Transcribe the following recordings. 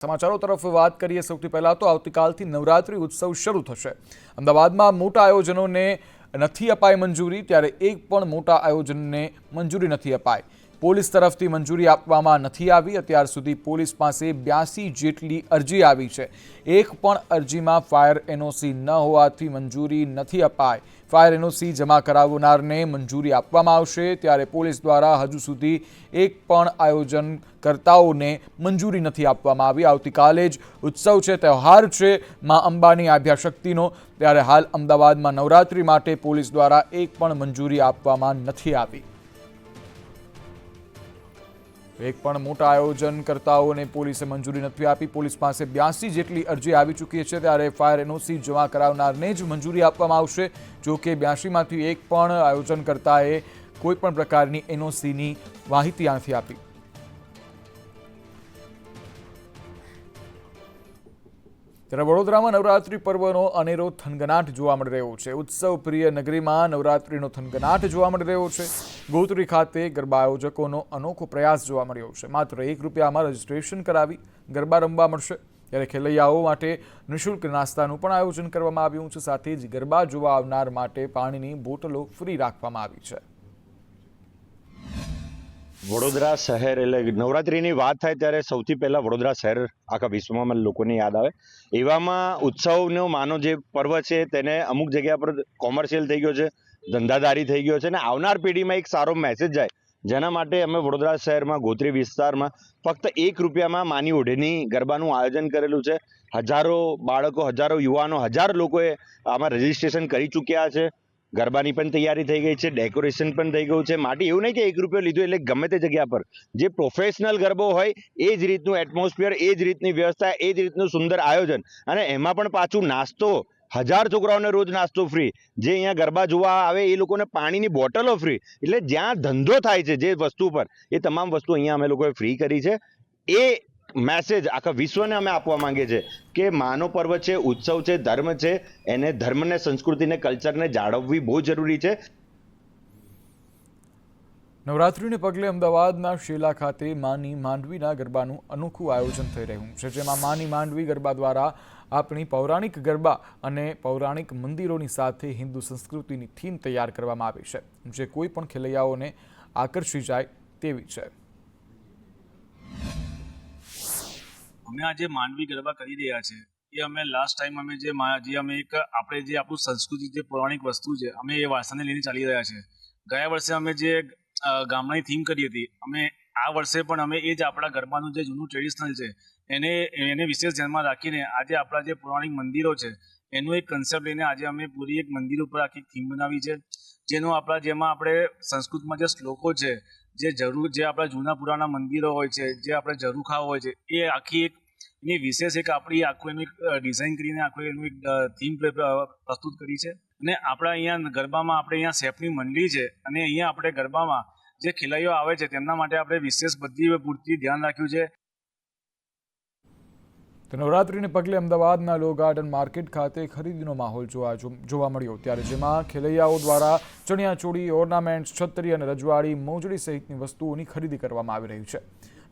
સમાચારો તરફ વાત કરીએ સૌથી પહેલા તો આવતીકાલથી નવરાત્રી ઉત્સવ શરૂ થશે। અમદાવાદમાં મોટા આયોજનોને નથી અપાઈ મંજૂરી, ત્યારે એક પણ મોટા આયોજનને મંજૂરી નથી અપાઈ। પોલીસ તરફથી મંજૂરી આપવામાં નથી આવી। અત્યાર સુધી પોલીસ પાસે 82 જેટલી અરજી આવી છે। એક પણ અરજીમાં ફાયર એનઓસી ન હોવાથી મંજૂરી નથી અપાઈ। ફાયર એનઓસી જમા કરાવનારને મંજૂરી આપવામાં આવશે, ત્યારે પોલીસ દ્વારા હજુ સુધી એક પણ આયોજનકર્તાઓને મંજૂરી નથી આપવામાં આવી। આવતીકાલે જ ઉત્સવ છે, તહેવાર છે મા અંબાની આદ્યાશક્તિનો, ત્યારે હાલ અમદાવાદમાં નવરાત્રી માટે પોલીસ દ્વારા એક પણ મંજૂરી આપવામાં નથી આવી। એક પણ મોટા આયોજનકર્તાઓને પોલીસે મંજૂરી નથી આપી। પોલીસ પાસે 82 જેટલી અરજી આવી ચૂકી છે, ત્યારે ફાયર એનઓસી જમા કરાવનારને જ મંજૂરી આપવામાં આવશે। જો કે 82માંથી એક પણ આયોજનકર્તાએ કોઈ પણ પ્રકારની એનઓસીની માહિતી નથી આપી। ત્યારે વડોદરામાં નવરાત્રી પર્વનો અનેરો થનગનાટ જોવા મળી રહ્યો છે। ઉત્સવ પ્રિય નગરીમાં નવરાત્રીનો થનગનાટ જોવા મળી રહ્યો છે। ગોત્રી ખાતે ગરબા આયોજકોનો અનોખો પ્રયાસ જોવા મળ્યો છે। માત્ર ₹1 રજીસ્ટ્રેશન કરાવી ગરબા રમવા મળશે, ત્યારે ખેલૈયાઓ માટે નિઃશુલ્ક નાસ્તાનું પણ આયોજન કરવામાં આવ્યું છે। સાથે જ ગરબા જોવા આવનાર માટે પાણીની બોટલો ફ્રી રાખવામાં આવી છે। વડોદરા શહેર એટલે નવરાત્રીની વાત થાય ત્યારે સૌથી પહેલા વડોદરા શહેર આખા વિશ્વમાં લોકોને યાદ આવે। એવામાં ઉત્સવનો માનો જે પર્વ છે તેને અમુક જગ્યા પર કોમર્શિયલ થઈ ગયો છે, ધંધાદારી થઈ ગયો છે, અને આવનાર પેઢીમાં એક સારો મેસેજ જાય, જેના માટે અમે વડોદરા શહેરમાં ગોત્રી વિસ્તારમાં ફક્ત ₹1 માની ઓઢેની ગરબાનું આયોજન કરેલું છે। હજારો બાળકો, હજારો યુવાનો, હજાર લોકોએ આમાં રજીસ્ટ્રેશન કરી ચૂક્યા છે। ગરબાની પણ તૈયારી થઈ ગઈ છે, ડેકોરેશન પણ થઈ ગયું છે। માટે એવું નહીં કે ₹1 લીધું એટલે ગમે તે જગ્યા પર જે પ્રોફેશનલ ગરબો હોય એ જ રીતનું એટમોસ્ફિયર, એ જ રીતની વ્યવસ્થા, એ જ રીતનું સુંદર આયોજન, અને એમાં પણ પાછું નાસ્તો, 1000 છોકરાઓને રોજ નાસ્તો ફ્રી। જે અહીંયા ગરબા જોવા આવે એ લોકોને પાણીની બોટલો ફ્રી। એટલે જ્યાં ધંધો થાય છે જે વસ્તુ પર, એ તમામ વસ્તુ અહીંયા અમે લોકોએ ફ્રી કરી છે। એ મેસેજ આખા વિશ્વને અમે આપવા માંગીએ છીએ કે માનો પર્વ છે, ઉત્સવ છે, ધર્મ છે, એને ધર્મને, સંસ્કૃતિને, કલ્ચરને જાળવવી બહુ જરૂરી છે। નવરાત્રીને પગલે અમદાવાદના શેલા ખાતે માની માંડવીના ગરબાનું અનોખું આયોજન થઈ રહ્યું છે, જેમાં માની માંડવી ગરબા દ્વારા આપણી પૌરાણિક ગરબા અને પૌરાણિક મંદિરોની સાથે હિન્દુ સંસ્કૃતિની થીમ તૈયાર કરવામાં આવી છે, જે કોઈ પણ ખેલૈયાઓને આકર્ષી જાય તેવી છે। અમે આજે માંડવી ગરબા કરી રહ્યા છે એ અમે લાસ્ટ ટાઈમ અમે અમે એક આપણે જે આપણું સંસ્કૃતિ, જે પૌરાણિક વસ્તુ છે, અમે એ વારસાને લઈને ચાલી રહ્યા છે। ગયા વર્ષે અમે જે ગામડાની થીમ કરી હતી, અમે આ વર્ષે પણ અમે એ જ આપણા ગરબાનું જે જૂનું ટ્રેડિશનલ છે એને વિશેષ ધ્યાનમાં રાખીને આજે આપણા જે પૌરાણિક મંદિરો છે એનું એક કન્સેપ્ટ લઈને આજે અમે પૂરી એક મંદિર ઉપર આખી થીમ બનાવી છે, જેમાં આપણે સંસ્કૃતમાં જે શ્લોકો છે, જે આપણા જૂના પુરાના મંદિરો હોય છે, જે આપણે ઝરૂખા હોય છે, એ આખી એક એની વિશેષ એક આપણી આખું એનું એક ડિઝાઇન કરીને આખું એનું એક થીમ પ્રસ્તુત કરી છે। અને આપણા અહીંયા ગરબામાં આપણે અહીંયા શેફની મંડળી છે, અને અહીંયા આપણે ગરબામાં જે ખેલૈયાઓ આવે છે તેમના માટે આપણે વિશેષ બધી પૂરતી ધ્યાન રાખ્યું છે। તો નવરાત્રીને પગલે અમદાવાદના લો ગાર્ડન માર્કેટ ખાતે ખરીદીનો માહોલ જોવા મળ્યો, ત્યારે જેમાં ખેલૈયાઓ દ્વારા ચણિયાચોળી, ઓર્નામેન્ટ્સ, છત્રી અને રજવાડી, મોજડી સહિતની વસ્તુઓની ખરીદી કરવામાં આવી રહી છે।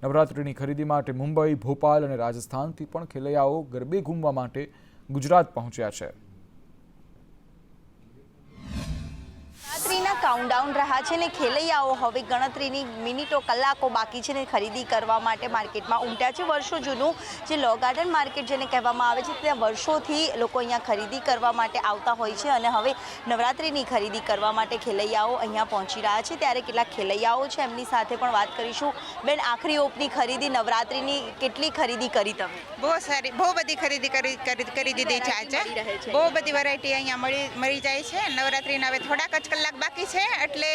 નવરાત્રીની ખરીદી માટે મુંબઈ, ભોપાલ અને રાજસ્થાનથી પણ ખેલૈયાઓ ગરબે ઘૂમવા માટે ગુજરાત પહોંચ્યા છે। કાઉન્ટડાઉન રહ્યા છે ને ખેલૈયાઓ હવે ગણતરીની મિનિટો, કલાકો બાકી છે ને ખરીદી કરવા માટે માર્કેટમાં ઉમટ્યા છે। વર્ષો જૂનું જે લો ગાર્ડન માર્કેટ જેને કહેવામાં આવે છે, ત્યાં વર્ષોથી લોકો અહીંયા ખરીદી કરવા માટે આવતા હોય છે, અને હવે નવરાત્રિની ખરીદી કરવા માટે ખેલૈયાઓ અહીંયા પહોંચી રહ્યા છે। ત્યારે કેટલાક ખેલૈયાઓ છે, એમની સાથે પણ વાત કરીશું। બેન, આખરી ઓપની ખરીદી નવરાત્રિની કેટલી ખરીદી કરી તમે? બહુ સારી, બહુ બધી ખરીદી કરી દીધી છે આજે। બહુ બધી વેરાયટી અહીંયા મળી જાય છે। નવરાત્રિના હવે થોડાક જ કલાક બાકી છે, એટલે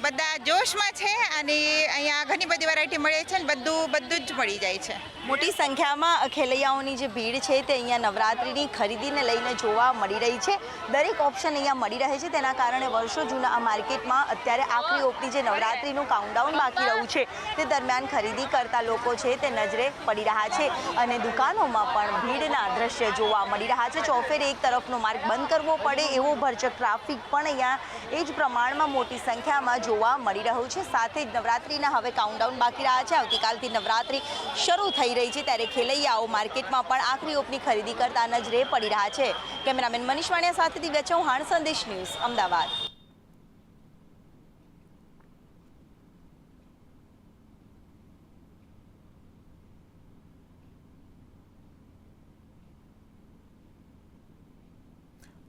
બધા જોશમાં છે, અને અહીંયા ઘણી બધી વેરાયટી મળે છે, ને બધું જ મળી જાય છે। મોટી સંખ્યામાં ખેલૈયાઓની જે ભીડ છે તે અહીંયા નવરાત્રિની ખરીદીને લઈને જોવા મળી રહી છે। દરેક ઓપ્શન અહીંયા મળી રહે છે, તેના કારણે વર્ષો જૂના આ માર્કેટમાં અત્યારે આખરી ઓપની જે નવરાત્રિનું કાઉન્ટડાઉન બાકી રહ્યું છે તે દરમિયાન ખરીદી કરતા લોકો છે તે નજરે પડી રહ્યા છે, અને દુકાનોમાં પણ ભીડના દ્રશ્ય જોવા મળી રહ્યા છે। ચોફેરે એક તરફનો માર્ગ બંધ કરવો પડે એવો ભરચક ટ્રાફિક પણ અહીંયા એ જ પ્રમાણે પ્રમાણમાં મોટી સંખ્યામાં જોવા મળી રહ્યું છે. સાથે જ નવરાત્રિના હવે કાઉન્ટડાઉન બાકી રહ્યા છે. આવતીકાલથી નવરાત્રિ શરૂ થઈ રહી છે, ત્યારે ખેલૈયાઓ માર્કેટમાં પણ આખરી ઓપની ખરીદી કરતા નજરે પડી રહ્યા છે. કેમેરામેન મનીષ વાણિયા સાથે દિવ્યા ચૌહાણ, સંદેશ ન્યૂઝ, અમદાવાદ.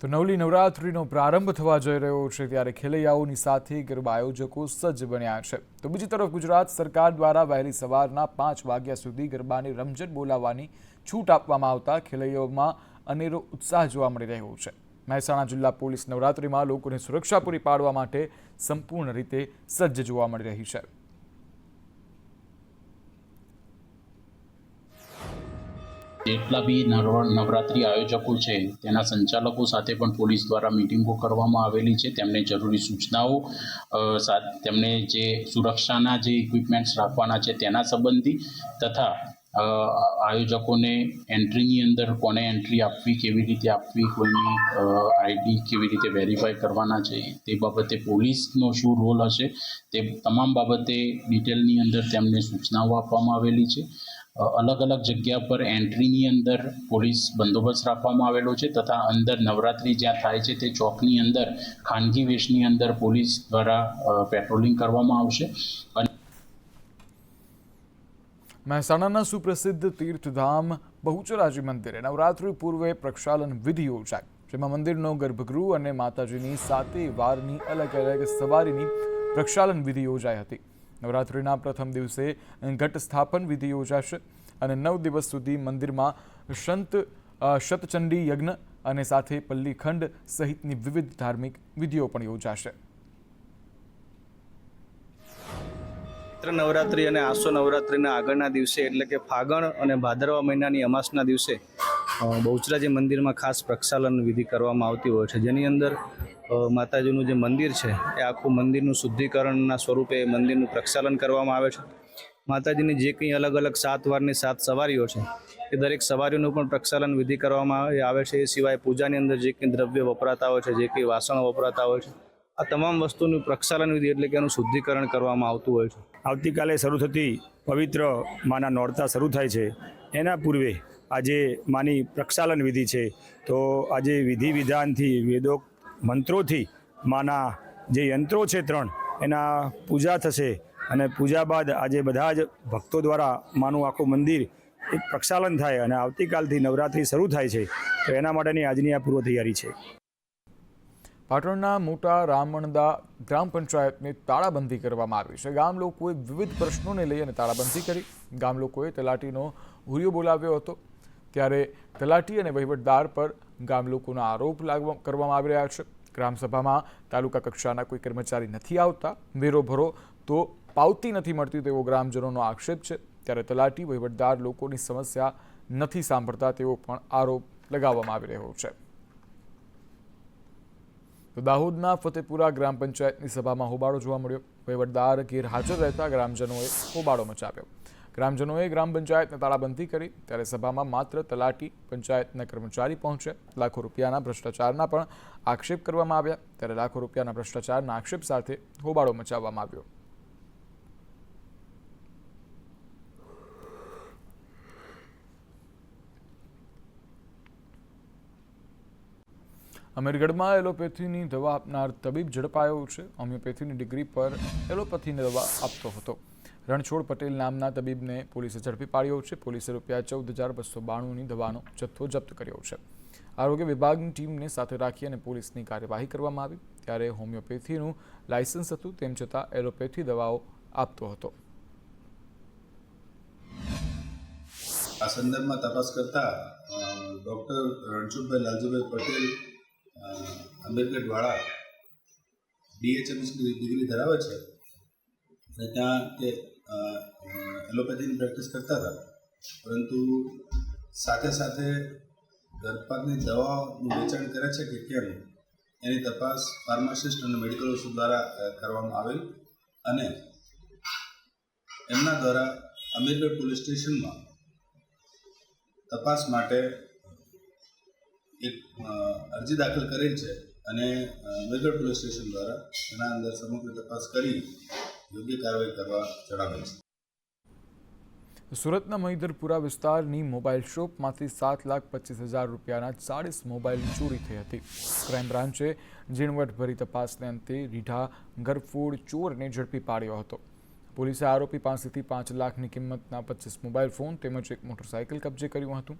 તો નવલી નવરાત્રિનો પ્રારંભ થવા જઈ રહ્યો છે, ત્યારે ખેલૈયાઓની સાથે ગરબા આયોજકો સજ્જ બન્યા છે. તો બીજી તરફ ગુજરાત સરકાર દ્વારા વહેલી સવારના 5 વાગ્યા સુધી ગરબાની રમઝટ બોલાવવાની છૂટ આપવામાં આવતા ખેલૈયાઓમાં અનેરો ઉત્સાહ જોવા મળી રહ્યો છે. મહેસાણા જિલ્લા પોલીસ નવરાત્રિમાં લોકોને સુરક્ષા પૂરી પાડવા માટે સંપૂર્ણ રીતે સજ્જ જોવા મળી રહી છે. જેટલા બી નવરાત્રિ આયોજકો છે તેના સંચાલકો સાથે પણ પોલીસ દ્વારા મિટિંગો કરવામાં આવેલી છે. તેમને જરૂરી સૂચનાઓ તેમને જે સુરક્ષાના જે ઇક્વિપમેન્ટ્સ રાખવાના છે તેના સંબંધી તથા આયોજકોને એન્ટ્રીની અંદર કોને એન્ટ્રી આપવી, કેવી રીતે આપવી, કોઈની આઈડી કેવી રીતે વેરીફાઈ કરવાના છે તે બાબતે પોલીસનો શું રોલ હશે તે તમામ બાબતે ડિટેલની અંદર તેમને સૂચનાઓ આપવામાં આવેલી છે. અલગ અલગ જગ્યા પર એન્ટ્રીની અંદર પોલીસ બંદોબસ્ત રાખવામાં આવેલો છે તથા અંદર નવરાત્રિ જ્યાં થાય છે તે ચોકની અંદર ખાનગી વેશની અંદર પોલીસ દ્વારા પેટ્રોલિંગ કરવામાં આવશે. મહેસાણાના સુપ્રસિદ્ધ તીર્થધામ બહુચરાજી મંદિરે નવરાત્રિ પૂર્વે પ્રક્ષાલન વિધિ યોજાઈ, જેમાં મંદિરનો ગર્ભગૃહ અને માતાજીની 7 વારની અલગ અલગ સવારીની પ્રક્ષાલન વિધિ યોજાઈ હતી. નવરાત્રિના પ્રથમ દિવસે ઘટ સ્થાપન વિધિ યોજાશે અને 9 દિવસ સુધી મંદિરમાં શતચંડી યજ્ઞ અને સાથે પલ્લીખંડ સહિતની વિવિધ ધાર્મિક વિધિઓ પણ યોજાશે. ચૈત્ર નવરાત્રિ અને આસો નવરાત્રિના આગળના દિવસે એટલે કે ફાગણ અને ભાદરવા મહિનાની અમાસના દિવસે બહુચરાજી મંદિરમાં ખાસ પ્રક્ષાલન વિધિ કરવામાં આવતી હોય છે, જેની અંદર માતાજીનું જે મંદિર છે એ આખું મંદિરનું શુદ્ધિકરણના સ્વરૂપે મંદિરનું પ્રક્ષાલન કરવામાં આવે છે. માતાજીની જે કંઈ અલગ અલગ 7 વારની 7 સવારીઓ છે એ દરેક સવારીનું પણ પ્રક્ષાલન વિધિ કરવામાં આવે છે. એ સિવાય પૂજાની અંદર જે કંઈ દ્રવ્ય વપરાતા હોય છે, જે કંઈ વાસણો વપરાતા હોય છે, આ તમામ વસ્તુનું પ્રક્ષાલન વિધિ એટલે કે એનું શુદ્ધિકરણ કરવામાં આવતું હોય છે. આવતીકાલે શરૂ થતી પવિત્ર માના નોરતા શરૂ થાય છે, એના પૂર્વે આજે માની પ્રક્ષાલન વિધિ છે. તો આજે વિધિ વિધાનથી વેદોક્ત મંત્રોથી માના જે યંત્રો છે 3 એના પૂજા થશે અને પૂજા બાદ આજે બધા જ ભક્તો દ્વારા માનું આખું મંદિર એક પ્રક્ષાલન થાય અને આવતીકાલથી નવરાત્રિ શરૂ થાય છે. તો એના માટેની આજની આ પૂર્વ તૈયારી છે. પાટણના મોટા રામણદા ગ્રામ પંચાયતની તાળાબંધી કરવામાં આવી છે. ગામ લોકોએ વિવિધ પ્રશ્નોને લઈ અને તાળાબંધી કરી. ગામ લોકોએ તલાટીનો હુરિયો બોલાવ્યો હતો, ત્યારે તલાટી અને વહીવટદાર પર ગામ લોકોના આરોપ કરવામાં આવી રહ્યા છે. ગ્રામસભામાં તાલુકા કક્ષાના કોઈ કર્મચારી નથી આવતા, વેરો ભરો તો પાવતી નથી મળતી તેવો ગ્રામજનોનો આક્ષેપ છે. ત્યારે તલાટી વહીવટદાર લોકોની સમસ્યા નથી સાંભળતા તેવો પણ આરોપ લગાવવામાં આવી રહ્યો છે. તો દાહોદના ફતેપુરા ગ્રામ પંચાયતની સભામાં હોબાળો જોવા મળ્યો. વહીવટદાર ગેરહાજર રહેતા ગ્રામજનોએ હોબાળો મચાવ્યો. ગ્રામજનોએ ગ્રામ પંચાયતને તાળાબંધી કરી, ત્યારે સભામાં માત્ર તલાટી પંચાયતના કર્મચારી પહોંચે. લાખો રૂપિયાના ભ્રષ્ટાચારના પણ આક્ષેપ કરવામાં આવ્યા. ત્યારે લાખો રૂપિયાના ભ્રષ્ટાચારના આક્ષેપ સાથે હોબાળો મચાવવામાં આવ્યો. અમીરગઢમાં એલોપેથીની દવા આપનાર તબીબ ઝડપાયો છે. હોમિયોપેથીની ડિગ્રી પર એલોપેથીની દવા આપતો હતો. રણછોડ પટેલ નામના તબીબને પોલીસે ઝડપી પાડ્યો છે. પોલીસે ₹14,292ની દવાનો જથ્થો જપ્ત કર્યો છે. આરોગ્ય વિભાગની ટીમને સાથે રાખી અને પોલીસની કાર્યવાહી કરવામાં આવી. ત્યારે હોમિયોપેથીનું લાયસન્સ હતું, તેમ છતાં એલોપેથી દવાઓ આપતો હતો. આ સંદર્ભમાં તપાસ કરતા ડૉક્ટર રણછોડભાઈ લાલજીભાઈ પટેલ અમીરગઢવાળા BHMSની ડિગ્રી ધરાવે છે અને ત્યાં તે એલોપેથીની પ્રેક્ટિસ કરતા હતા, પરંતુ સાથે સાથે ગર્ભપાતની દવાઓનું વેચાણ કરે છે કે કેમ એની તપાસ ફાર્માસિસ્ટ અને મેડિકલ ઓફિસર દ્વારા કરવામાં આવેલ અને એમના દ્વારા અમીરગઢ પોલીસ સ્ટેશનમાં તપાસ માટે એક અરજી દાખલ કરેલ છે અને મેજર પોલીસ સ્ટેશન દ્વારા એના અંદર સમગ્ર તપાસ કરી યોગ્ય કાર્યવાહી કરવા જણાવેલ છે. સુરતના મહિધરપુરા વિસ્તારની મોબાઈલ શોપમાંથી 7,25,000 રૂપિયાના 40 મોબાઈલ ચોરી થઈ હતી. ક્રાઇમ બ્રાન્ચે ઝીણવટભરી તપાસને અંતે રીઢા ગરફોડ ચોરને ઝડપી પાડ્યો હતો. પોલીસે આરોપી પાસેથી 5 લાખની કિંમતના 25 મોબાઈલ ફોન તેમજ એક મોટરસાયકલ કબજે કર્યું હતું.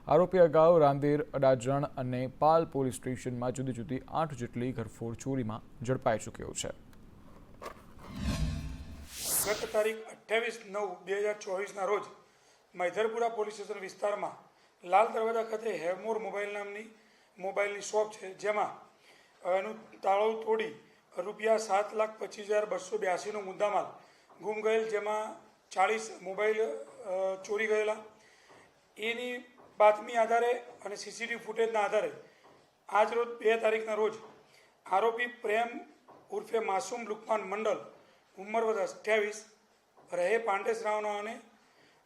આરોપી અગાઉ રાંદેર, અડાજણ અને પાલ પોલીસ સ્ટેશનમાં જુદી જુદી 8 જેટલી ઘરફોડ ચોરીમાં ઝડપાઈ ચૂક્યો છે. ગત તારીખ 28/9/2024ના રોજ મહિધરપુરા પોલીસ સ્ટેશન વિસ્તારમાં લાલ દરવાજા ખાતે હેવમોર મોબાઈલ નામની મોબાઈલની શોપ છે, જેમાં એનું તાળું તોડી રૂપિયા 7,25,282નો મુદ્દામાલ ગુમ ગયેલ, જેમાં 40 મોબાઈલ ચોરી ગયેલા. એની બાતમી આધારે અને સીસીટીવી ફૂટેજના આધારે આજ રોજ 2 તારીખના રોજ આરોપી પ્રેમ ઉર્ફે માસૂમ લુકમાન મંડલ, ઉંમર વર્ષ 28, રહે પાંડેસ રાવનાને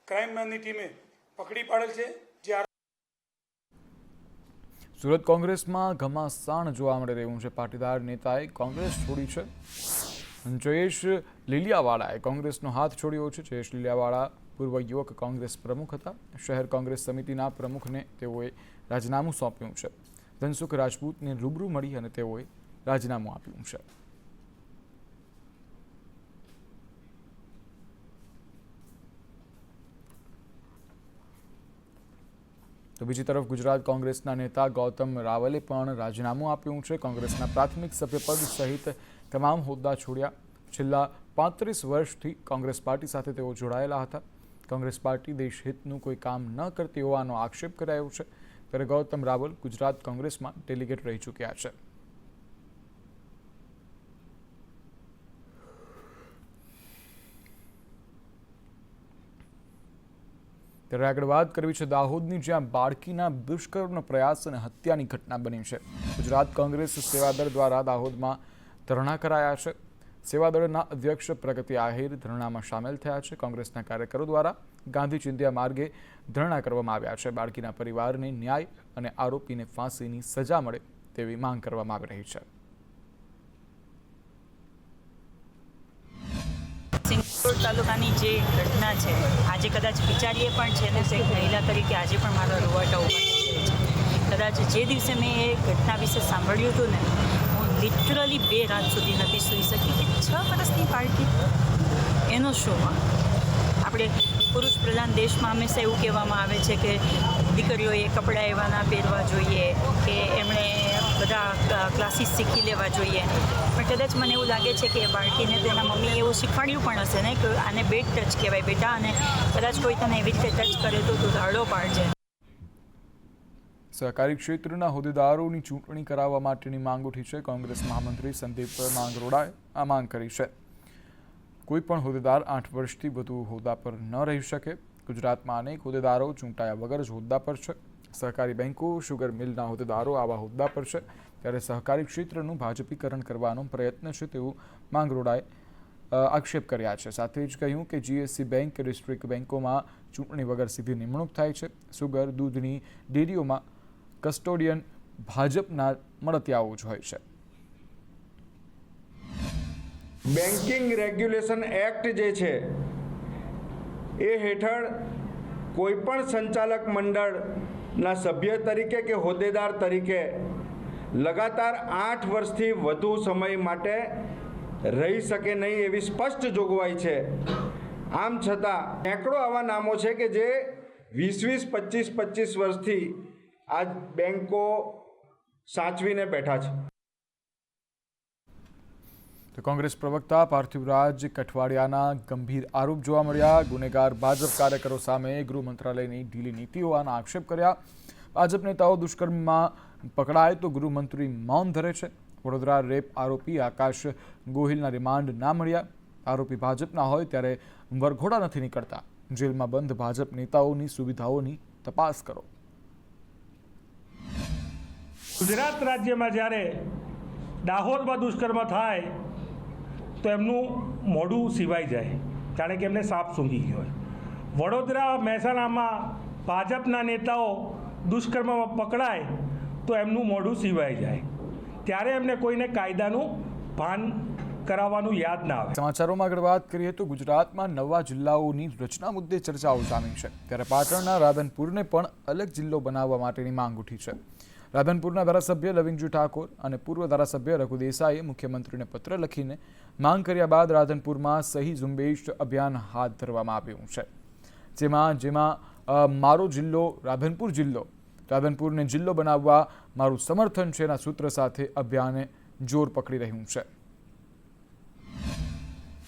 ક્રાઇમ બ્રાન્ચની ટીમે પકડી પાડેલ છે. જે સુરત કોંગ્રેસમાં ઘમાસાણ જોવા મળી રહ્યું છે. પાટીદાર નેતાએ કોંગ્રેસ છોડી છે. જયેશ લીલિયાવાળાએ કોંગ્રેસનો હાથ છોડ્યો છે. જયેશ લીલિયાવાળા પૂર્વ યુવક કોંગ્રેસ પ્રમુખ હતા. શહેર કોંગ્રેસ સમિતિના પ્રમુખને તેઓએ રાજીનામું સોંપ્યું છે. ધનસુખ રાજપૂતને રૂબરૂ મળી અને તેઓએ રાજીનામું આપ્યું છે. તો બીજી તરફ ગુજરાત કોંગ્રેસના નેતા ગૌતમ રાવલે પણ રાજીનામું આપ્યું છે. કોંગ્રેસના પ્રાથમિક સભ્યપદ સહિત તમામ હોદ્દા છોડ્યા. છેલ્લા 35 વર્ષથી કોંગ્રેસ પાર્ટી સાથે તેઓ જોડાયેલા હતા. કોંગ્રેસ પાર્ટી દેશહિતનું કોઈ કામ ન કરતી હોવાનો આક્ષેપ કરાયો છે. ત્યારે ગૌતમ રાવલ ગુજરાત કોંગ્રેસમાં ડેલિગેટ રહી ચૂક્યા છે. ત્યારે આગળ વાત કરવી છે દાહોદની, જ્યાં બાળકીના દુષ્કર્મનો પ્રયાસ અને હત્યાની ઘટના બની છે. ગુજરાત કોંગ્રેસ સેવાદળ દ્વારા દાહોદમાં ધરણા કરાયા છે. સેવાદળના અધ્યક્ષ પ્રગતિ આહિર ધરણામાં સામેલ થયા છે. કોંગ્રેસના કાર્યકરો દ્વારા ગાંધી ચિંધ્યા માર્ગે ધરણા કરવામાં આવ્યા છે. બાળકીના પરિવારને ન્યાય અને આરોપીને ફાંસીની સજા મળે તેવી માંગ કરવામાં આવી રહી છે. સિંગરોડ તાલુકાની જે ઘટના છે, આજે કદાચ વિચારીએ પણ છે ને, એક મહિલા તરીકે આજે પણ મારા રૂવાટા ઊભા થઈ જાય છે. કદાચ જે દિવસે મેં એ ઘટના વિશે સાંભળ્યું હતું ને, હું લિટરલી 2 રાત સુધી નથી સૂઈ શકી કે 6 વર્ષની બાળકી એનો શોમાં. આપણે પુરુષ પ્રધાન દેશમાં હંમેશા એવું કહેવામાં આવે છે કે દીકરીઓએ કપડાં એવા ના પહેરવા જોઈએ, કે એમણે બધા ક્લાસીસ શીખી લેવા જોઈએ. પણ કદાચ મને એવું લાગે છે કે બાળકીને તેના મમ્મીએ એવું શીખવાડ્યું પણ હશે ને કે આને બેડ ટચ કહેવાય બેટા, અને કદાચ કોઈ તને એવી રીતે ટચ કરે તો તું ધાડો પાડજે. સહકારી ક્ષેત્રના હોદ્દેદારોની ચૂંટણી કરાવવા માટેની માંગ ઉઠી છે. કોંગ્રેસ મહામંત્રી સંદીપ માંગરોળાએ આ માંગ કરી છે. કોઈ પણ હોદ્દેદાર 8 વર્ષથી વધુ હોદ્દા પર ન રહી શકે. ગુજરાતમાં અનેક હોદ્દેદારો ચૂંટાયા વગર જ હોદ્દા પર છે. સહકારી બેન્કો, શુગર મિલના હોદ્દેદારો આવા હોદ્દા પર છે. ત્યારે સહકારી ક્ષેત્રનું ભાજપીકરણ કરવાનો પ્રયત્ન છે તેવું માંગરોળાએ આક્ષેપ કર્યા છે. સાથે જ કહ્યું કે જીએસસી બેંક, ડિસ્ટ્રિક્ટ બેન્કોમાં ચૂંટણી વગર સીધી નિમણૂક થાય છે. સુગર, દૂધની ડેરીઓમાં કસ્ટોડિયન ભાજપના મળતિયાઓ જ હોય છે. બેન્કિંગ રેગ્યુલેશન એક્ટ જે છે એ હેઠળ કોઈપણ સંચાલક મંડળના સભ્ય તરીકે કે હોદ્દેદાર તરીકે લગાતાર 8 વર્ષથી વધુ સમય માટે રહી શકે નહીં એવી સ્પષ્ટ જોગવાઈ છે. આમ છતાં સેંકડો આવા નામો છે કે જે 20-20, 25-25 વર્ષથી આ બેન્કો સાચવીને બેઠા છે. તો કોંગ્રેસ પ્રવક્તા પાર્થિવરાજ કઠવાડિયાના ગંભીર આરોપ જોવા મળ્યા. ગુનેગાર ભાજપ કાર્યકરો સામે ગૃહ મંત્રાલયની ઢીલી નીતિ હોવાના આક્ષેપ કર્યા. ભાજપ નેતાઓ દુષ્કર્મમાં પકડાય તો ગૃહમંત્રી મૌન ધરે છે. વડોદરા રેપ આરોપી આકાશ ગોહિલના રિમાન્ડ ના મળ્યા. આરોપી ભાજપના હોય ત્યારે વરઘોડા નથી નીકળતા. જેલમાં બંધ ભાજપ નેતાઓની સુવિધાઓની તપાસ કરો. ગુજરાત રાજ્યમાં જ્યારે દાહોદમાં દુષ્કર્મ થાય તો એમનું મોઢું સિવાઈ જાય, જાણે કે એમને સાપ સૂંઘી ગયો હોય. વડોદરા, મહેસાણામાં ભાજપના નેતાઓ દુષ્કર્મમાં પકડાય તો એમનું મોઢું સિવાઈ જાય. ત્યારે એમને કોઈને કાયદાનું ભાન કરાવવાનું યાદ ના આવે. સમાચારોમાં આગળ વાત કરીએ તો ગુજરાતમાં નવા જિલ્લાઓની રચના મુદ્દે ચર્ચાઓ જામી છે. ત્યારે પાટણના રાધનપુરને પણ અલગ જિલ્લો બનાવવા માટેની માંગ ઉઠી છે. રાધનપુરના ધારાસભ્ય લવિંગજી ઠાકોર અને પૂર્વ ધારાસભ્ય રઘુ દેસાઈએ મુખ્યમંત્રીને પત્ર લખીને માંગ કર્યા બાદ રાધનપુરમાં સહી ઝુંબેશ અભિયાન હાથ ધરવામાં આવ્યું છે. જેમાં મારો જિલ્લો રાધનપુરને જિલ્લો બનાવવા મારું સમર્થન છે એના સૂત્ર સાથે અભિયાને જોર પકડી રહ્યું છે.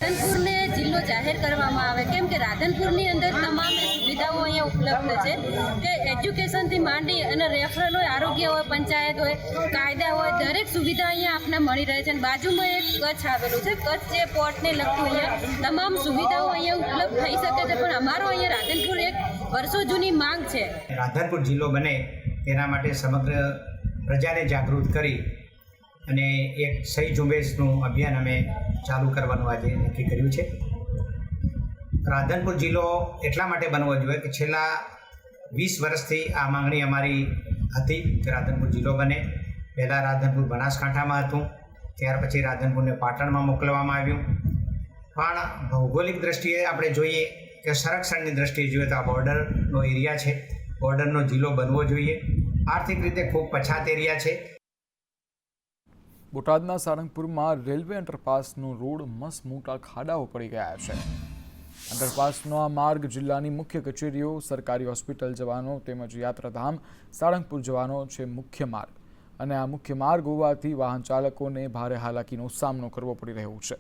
રાધનપુરને જિલ્લો જાહેર કરવામાં આવે, કેમ કે રાધનપુરની અંદર તમામ સુવિધાઓ અહીંયા ઉપલબ્ધ છે કે એજ્યુકેશનથી માંડી અને રેફરલ હોય, આરોગ્ય હોય, પંચાયત હોય, કાયદા હોય, દરેક સુવિધા અહીંયા આપને મળી રહે છે. અને બાજુમાં એક કચ્છ આવેલું છે, કચ્છ જે પોર્ટને લગતું અહીંયા તમામ સુવિધાઓ અહીંયા ઉપલબ્ધ થઈ શકે છે. પણ અમારો અહીંયા રાધનપુર એક વર્ષો જૂની માંગ છે. રાધનપુર જિલ્લો બને તેના માટે સમગ્ર પ્રજાને જાગૃત કરી અને એક સહી ઝુંબેશનું અભિયાન અમે ચાલુ કરવાનું આજે નક્કી કર્યું છે. રાધનપુર જિલ્લો એટલા માટે બનવો જોઈએ કે છેલ્લા 20 વર્ષથી આ માંગણી અમારી હતી કે રાધનપુર જિલ્લો બને. પહેલાં રાધનપુર બનાસકાંઠામાં હતું, ત્યાર પછી રાધનપુરને પાટણમાં મોકલવામાં આવ્યું. પણ ભૌગોલિક દ્રષ્ટિએ આપણે જોઈએ કે સંરક્ષણની દ્રષ્ટિએ જોઈએ તો આ બોર્ડરનો એરિયા છે, બોર્ડરનો જિલ્લો બનવો જોઈએ. આર્થિક રીતે ખૂબ પછાત એરિયા છે. બોટાદના સારંગપુરમાં રેલવે અંડરપાસનો રોડ મસ્ત મોટા ખાડાઓ પડી ગયા છે. અંડરપાસનો આ માર્ગ જિલ્લાની મુખ્ય કચેરીઓ, સરકારી હોસ્પિટલ જવાનો તેમજ યાત્રાધામ સાળંગપુર જવાનો છે મુખ્ય માર્ગ. અને આ મુખ્ય માર્ગ હોવાથી વાહન ચાલકોને ભારે હાલાકીનો સામનો કરવો પડી રહ્યો છે.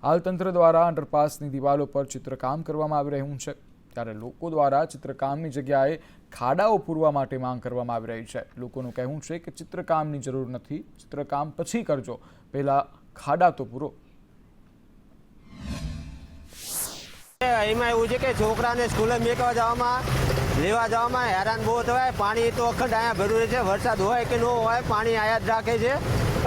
હાલ તંત્ર દ્વારા અંડરપાસની દિવાલો પર ચિત્રકામ કરવામાં આવી રહ્યું છે. ત્યારે લોકો દ્વારા ચિત્રકામની જગ્યાએ ખાડાઓ પૂરવા માટે માંગ કરવામાં આવી રહી છે. લોકોનું કહેવું છે કે ચિત્રકામની જરૂર નથી, ચિત્રકામ પછી કરજો, પહેલા ખાડા તો પૂરો. એમાં એવું છે કે છોકરાને સ્કૂલે મેકવા જવામાં, લેવા જવામાં હેરાન બહુ થવાય. પાણી તો અખંડ અહીંયા ભર્યું છે, વરસાદ હોય કે ન હોય પાણી આયા જ રાખે છે.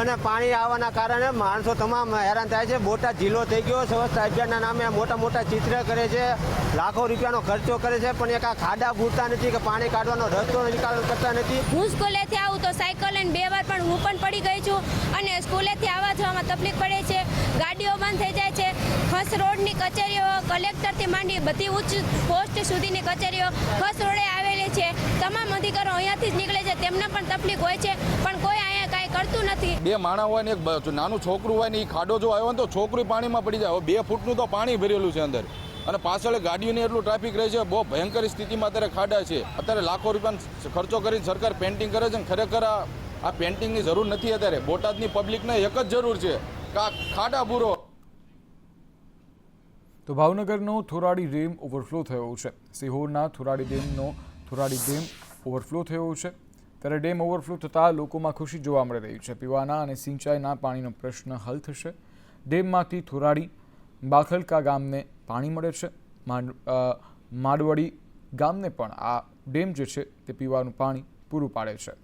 અને પાણી આવવાના કારણે માણસો તમામ હેરાન થાય છે. બોટાદ જિલ્લો થઈ ગયો. સ્વચ્છતા અભિયાનના નામે મોટા મોટા ચિત્ર કરે છે, લાખો રૂપિયાનો ખર્ચો કરે છે, પણ એક આ ખાડા પૂરતા નથી કે પાણી કાઢવાનો રસ્તો નિકાલ કરતા નથી. હું સ્કૂલેથી આવું તો સાયકલ લઈને 2 વાર પણ હું પણ પડી ગઈ છું અને સ્કૂલેથી આવવા જવામાં તકલીફ પડે છે. ગાડીઓ બંધ થઈ જાય છે. ખસ રોડની કચેરીઓ, કલેક્ટરથી માંડી બધી ઉચ્ચ પોસ્ટ સુધીની કચેરીઓ ખસ રોડે આવેલી છે. તમામ અધિકારો અહીંયાથી જ નીકળે છે, તેમને પણ તકલીફ હોય છે, પણ કોઈ અહીંયા કાંઈ કરતું નથી. 2 માણસ હોય ને એક નાનું છોકરું હોય ને એ ખાડો જો આવ્યો ને તો છોકરું પાણીમાં પડી જાય. 2 ફૂટનું તો પાણી ભરેલું છે અંદર, અને પાછળ ગાડીઓની એટલું ટ્રાફિક રહે છે. બહુ ભયંકર સ્થિતિમાં અત્યારે ખાડા છે. અત્યારે લાખો રૂપિયાનો ખર્ચો કરી સરકાર પેન્ટિંગ કરે છે, ખરેખર આ પેન્ટિંગની જરૂર નથી. અત્યારે બોટાદની પબ્લિકને એક જ જરૂર છે કે આ ખાડા પૂરો. તો ભાવનગરનો થોરાડી ડેમ ઓવરફ્લો થયો છે. સિહોરના થોરાડી ડેમ ઓવરફ્લો થયો છે. ત્યારે ડેમ ઓવરફ્લો થતાં લોકોમાં ખુશી જોવા મળી રહી છે. પીવાના અને સિંચાઈના પાણીનો પ્રશ્ન હલ થશે. ડેમમાંથી થોરાડી બાખલકા ગામને પાણી મળે છે. માડવડી ગામને પણ આ ડેમ જે છે તે પીવાનું પાણી પૂરું પાડે છે.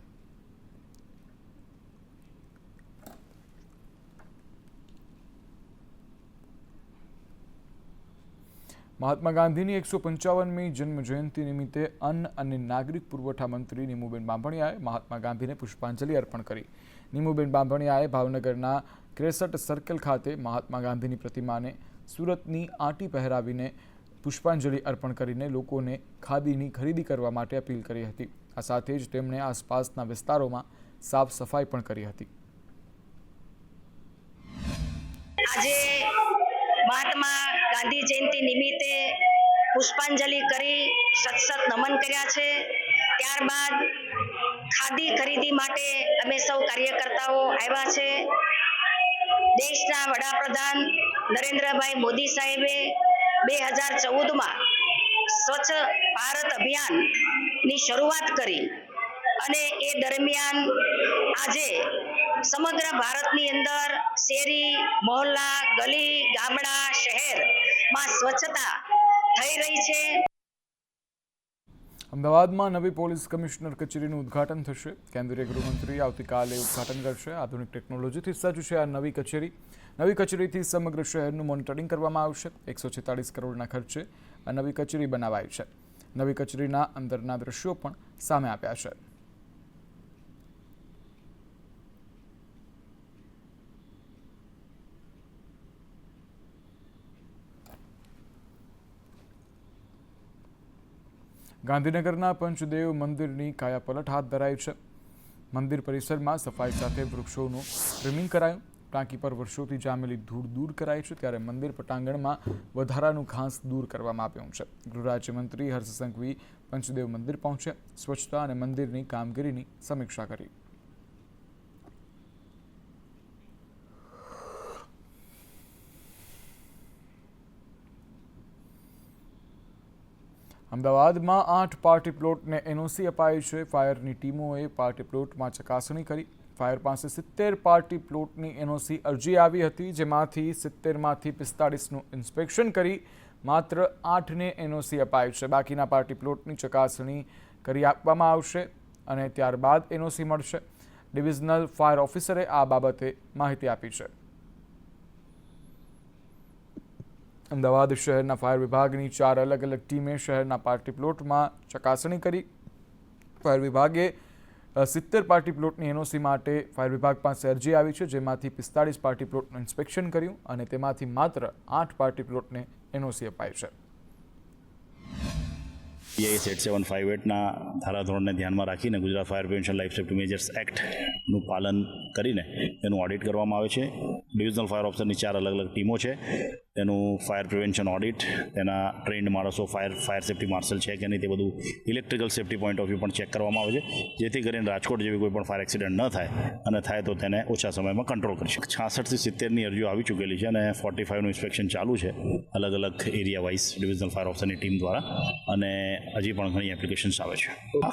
મહાત્મા ગાંધીની 155મી જન્મ જયંતિ નિમિત્તે અન્ન અને નાગરિક પુરવઠા મંત્રી નીમુબેન બાંભણિયાએ મહાત્મા ગાંધીને પુષ્પાંજલિ અર્પણ કરી. નીમુબેન બાંભણિયાએ ભાવનગરના 63 સર્કલ ખાતે મહાત્મા ગાંધીની પ્રતિમાને સુરતની આંટી પહેરાવીને પુષ્પાંજલિ અર્પણ કરીને લોકોને ખાદીની ખરીદી કરવા માટે અપીલ કરી હતી. આ સાથે જ તેમણે આસપાસના વિસ્તારોમાં સાફ સફાઈ પણ કરી હતી. આજે મહાત્મા ગાંધી જયંતિ નિમિત્તે પુષ્પાંજલિ કરી સતસત નમન કર્યા છે. ત્યારબાદ ખાદી ખરીદી માટે અમે સૌ કાર્યકર્તાઓ આવ્યા છે. દેશના વડાપ્રધાન નરેન્દ્રભાઈ મોદી સાહેબે 2014માં સ્વચ્છ ભારત અભિયાનની શરૂઆત કરી અને એ દરમિયાન આજે સમગ્ર ભારતની અંદર શેરી, મહોલ્લા, ગલી, ગામડા, શહેરમાં સ્વચ્છતા થઈ રહી છે. અમદાવાદમાં નવી પોલીસ કમિશનર કચેરીનું ઉદ્ઘાટન થશે. કેન્દ્રીય ગૃહમંત્રી આવતીકાલે ઉદ્ઘાટન કરશે. આધુનિક ટેકનોલોજીથી સજ્જ છે આ નવી કચેરી. નવી કચેરીથી સમગ્ર શહેરનું મોનિટરિંગ કરવામાં આવશે. 146 કરોડના ખર્ચે આ નવી કચેરી બનાવાઈ છે. નવી કચેરીના અંદરના દ્રશ્યો પણ સામે આવ્યા છે. ગાંધીનગરના પંચદેવ મંદિરની કાયાપલટ હાથ ધરાઈ છે. મંદિર પરિસરમાં સફાઈ સાથે વૃક્ષોનું ટ્રીમિંગ કરાયું. ટાંકી પર વર્ષોથી જામેલી ધૂળ દૂર કરાઈ છે, ત્યારે મંદિર પટાંગણમાં વધારાનું ઘાસ દૂર કરવામાં આવ્યું છે. ગૃહ રાજ્યમંત્રી હર્ષ સંઘવી પંચદેવ મંદિર પહોંચ્યા, સ્વચ્છતા અને મંદિરની કામગીરીની સમીક્ષા કરી. અમદાવાદમાં 8 પાર્ટી પ્લોટને એનઓસી અપાઈ છે. ફાયરની ટીમોએ પાર્ટી પ્લોટમાં ચકાસણી કરી. ફાયર પાસે 70 પાર્ટી પ્લોટની એનઓસી અરજી આવી હતી, જેમાંથી 70માંથી 45નું ઇન્સ્પેક્શન કરી માત્ર 8ને એનઓસી અપાઈ છે. બાકીના પાર્ટી પ્લોટની ચકાસણી કરી આપવામાં આવશે અને ત્યારબાદ એનઓસી મળશે. ડિવિઝનલ ફાયર ઓફિસરે આ બાબતે માહિતી આપી છે. અમદાવાદ શહેરના ફાયર વિભાગની 4 અલગ અલગ ટીમે શહેરના પાર્ટી પ્લોટમાં ચકાસણી કરી. ફાયર વિભાગે 70 પાર્ટી પ્લોટની એનઓસી માટે ફાયર વિભાગ પાસે અરજી આવી છે, જેમાંથી 45 પાર્ટી પ્લોટનું ઇન્સ્પેક્શન કર્યું અને તેમાંથી માત્ર 8 પાર્ટી પ્લોટને એનઓસી અપાઈ છે. PIS 8758ના ધારાધોરણને ધ્યાનમાં રાખીને Gujarat fire prevention life safety measures એક્ટનું પાલન કરીને એનું ઓડિટ કરવામાં આવે છે. ડિવિઝનલ ફાયર ઓફિસરની 4 અલગ અલગ ટીમો છે. તેનું ફાયર પ્રિવેન્શન ઓડિટ, તેના ટ્રેન્ડ માણસો ફાયર સેફ્ટી માર્શલ છે કે નહીં તે બધું electrical safety point of view પણ ચેક કરવામાં આવે છે, જેથી કરીને રાજકોટ જેવી કોઈ પણ ફાયર એક્સિડન્ટ ન થાય અને થાય તો તેને ઓછા સમયમાં કંટ્રોલ કરી શકે. 66 થી 70ની અરજીઓ આવી ચૂકેલી છે અને 45નું ઇન્સ્પેક્શન ચાલુ છે અલગ અલગ એરિયા વાઇઝ ડિવિઝનલ ફાયર ઓફિસરની ટીમ દ્વારા, અને હજી પણ ઘણી એપ્લિકેશન્સ આવે છે.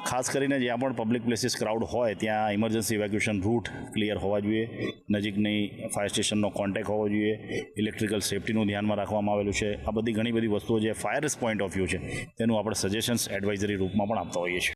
ખાસ કરીને જ્યાં પણ પબ્લિક પ્લેસીસ ક્રાઉડ હોય ત્યાં ઇમરજન્સી ઇવેક્યુએશન રૂટ ક્લિયર હોવા જોઈએ, નજીકની ફાયર સ્ટેશનનો કોન્ટેક્ટ હોવો જોઈએ, ઇલેક્ટ્રિકલ સેફ્ટીનું ધ્યાનમાં રાખવામાં આવેલું છે. આ બધી ઘણી બધી વસ્તુઓ જે ફાયર પોઈન્ટ ઓફ વ્યૂ છે તેનું આપણે સજેશન્સ એડવાઇઝરી રૂપમાં પણ આપતા હોઈએ છીએ.